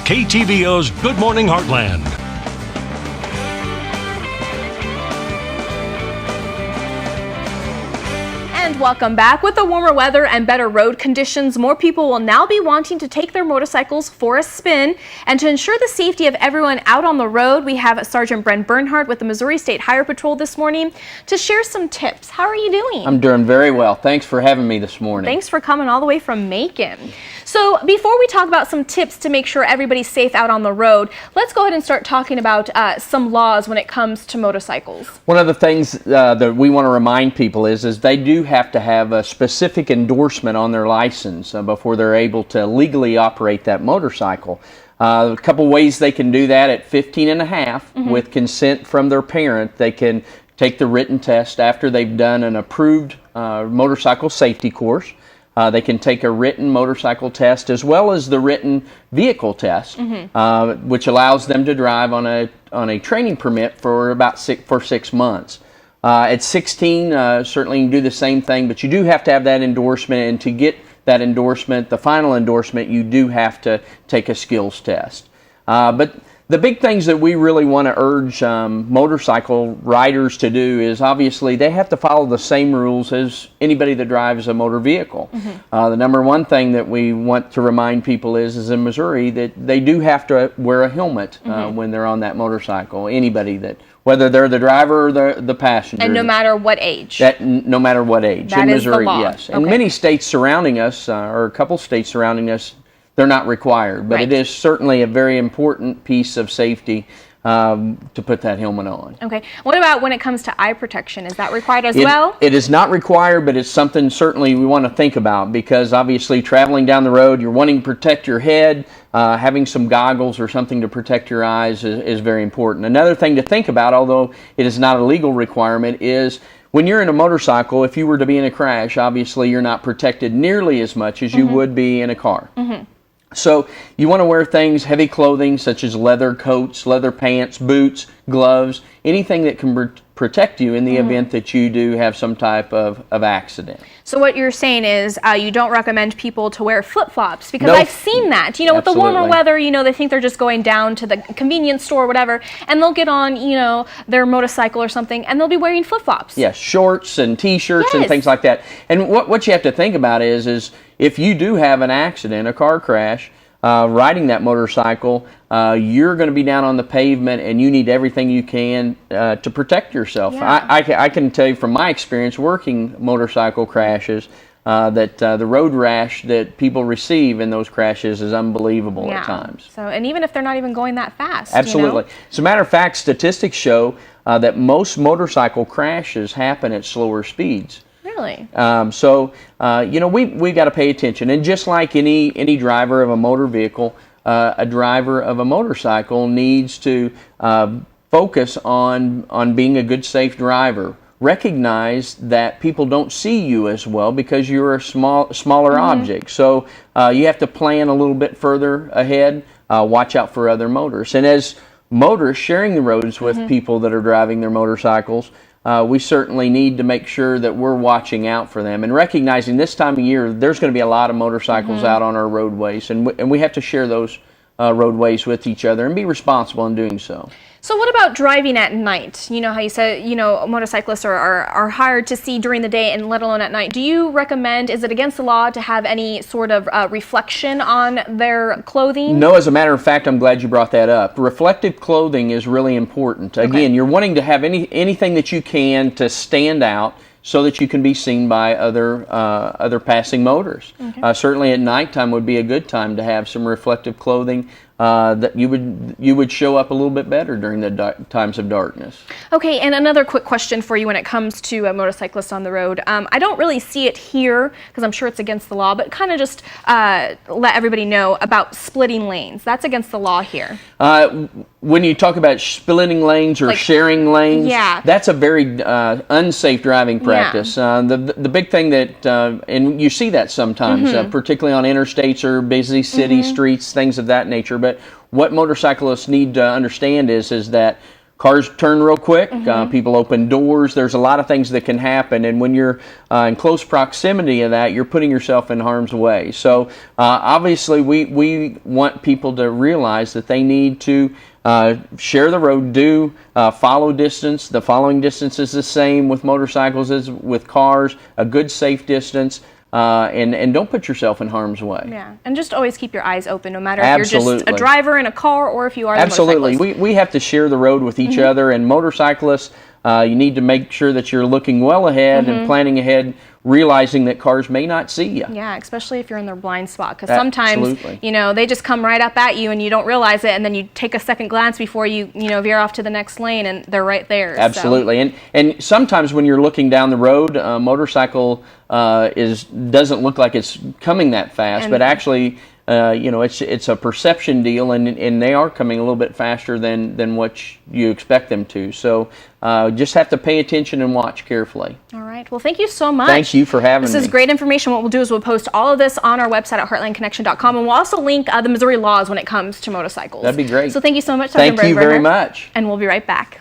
KTVO's Good Morning Heartland. And welcome back. With the warmer weather and better road conditions, more people will now be wanting to take their motorcycles for a spin. And to ensure the safety of everyone out on the road, we have Sergeant Brent Bernhardt with the Missouri State Highway Patrol this morning to share some tips. How are you doing? I'm doing very well. Thanks for having me this morning. Thanks for coming all the way from Macon. So before we talk about some tips to make sure everybody's safe out on the road, let's go ahead and start talking about some laws when it comes to motorcycles. One of the things that we want to remind people is they do have to have a specific endorsement on their license before they're able to legally operate that motorcycle. A couple ways they can do that: at 15 and a half, with consent from their parent, they can take the written test after they've done an approved motorcycle safety course. They can take a written motorcycle test as well as the written vehicle test, which allows them to drive on a training permit for about 6 months. At 16, certainly you can do the same thing, but you do have to have that endorsement, and to get that endorsement, the final endorsement, you do have to take a skills test. But the big things that we really want to urge motorcycle riders to do is, obviously, they have to follow the same rules as anybody that drives a motor vehicle. The number one thing that we want to remind people is in Missouri that they do have to wear a helmet when they're on that motorcycle. Anybody that, whether they're the driver or the passenger. And no matter what age. No matter what age. That in is Missouri, the law. yes. And many states surrounding us, or a couple states surrounding us, they're not required, but it is certainly a very important piece of safety to put that helmet on. Okay. What about when it comes to eye protection? Is that required as well? It is not required, but it's something certainly we want to think about, because obviously traveling down the road, you're wanting to protect your head. Having some goggles or something to protect your eyes is very important. Another thing to think about, although it is not a legal requirement, is when you're in a motorcycle, if you were to be in a crash, obviously you're not protected nearly as much as you would be in a car. So you want to wear things, heavy clothing such as leather coats, leather pants, boots, gloves, anything that can protect you in the event that you do have some type of accident. So what you're saying is you don't recommend people to wear flip-flops, because I've seen that. You know, with the warmer weather, you know, they think they're just going down to the convenience store or whatever, and they'll get on, you know, their motorcycle or something, and they'll be wearing flip-flops. Yes, shorts and t-shirts and things like that. And what you have to think about is if you do have an accident, a car crash, riding that motorcycle, you're going to be down on the pavement, and you need everything you can to protect yourself. I can tell you from my experience working motorcycle crashes that the road rash that people receive in those crashes is unbelievable at times. So, and even if they're not even going that fast. Absolutely. You know? As a matter of fact, statistics show that most motorcycle crashes happen at slower speeds. Really? You know, we've got to pay attention. And just like any driver of a motor vehicle, a driver of a motorcycle needs to focus on being a good, safe driver. Recognize that people don't see you as well because you're a smaller object. So you have to plan a little bit further ahead. Watch out for other motorists. And as motorists sharing the roads with people that are driving their motorcycles, we certainly need to make sure that we're watching out for them and recognizing this time of year there's going to be a lot of motorcycles out on our roadways, and we have to share those roadways with each other and be responsible in doing so. So what about driving at night? You know how you said, you know, motorcyclists are hard to see during the day and let alone at night. Do you recommend, is it against the law to have any sort of reflection on their clothing? No, as a matter of fact, I'm glad you brought that up. Reflective clothing is really important. Again, you're wanting to have anything that you can to stand out so that you can be seen by other passing motorists. Certainly at nighttime would be a good time to have some reflective clothing that you would show up a little bit better during the times of darkness. Okay, and another quick question for you when it comes to motorcyclists on the road. I don't really see it here because I'm sure it's against the law, but kind of just let everybody know about splitting lanes. That's against the law here. When you talk about splitting lanes or sharing lanes, that's a very unsafe driving practice. The big thing that, and you see that sometimes, particularly on interstates or busy city streets, things of that nature. But what motorcyclists need to understand is that cars turn real quick, people open doors, there's a lot of things that can happen, and when you're in close proximity of that, you're putting yourself in harm's way. So obviously we want people to realize that they need to share the road, follow distance. The following distance is the same with motorcycles as with cars, a good safe distance. And don't put yourself in harm's way. Yeah, and just always keep your eyes open, no matter if you're just a driver in a car or if you are the Absolutely. motorcyclist. We have to share the road with each other, and motorcyclists, you need to make sure that you're looking well ahead and planning ahead, realizing that cars may not see you. Yeah, especially if you're in their blind spot, because sometimes, you know, they just come right up at you and you don't realize it, and then you take a second glance before you veer off to the next lane, and they're right there. Absolutely. So. And sometimes when you're looking down the road, a motorcycle doesn't look like it's coming that fast, but actually, you know, it's a perception deal, and they are coming a little bit faster than what you expect them to. So just have to pay attention and watch carefully. All right. Well, thank you so much. Thank you for having me. This is great information. What we'll do is we'll post all of this on our website at heartlandconnection.com, and we'll also link the Missouri laws when it comes to motorcycles. That'd be great. So thank you so much, Dr. Thank you very much. And we'll be right back.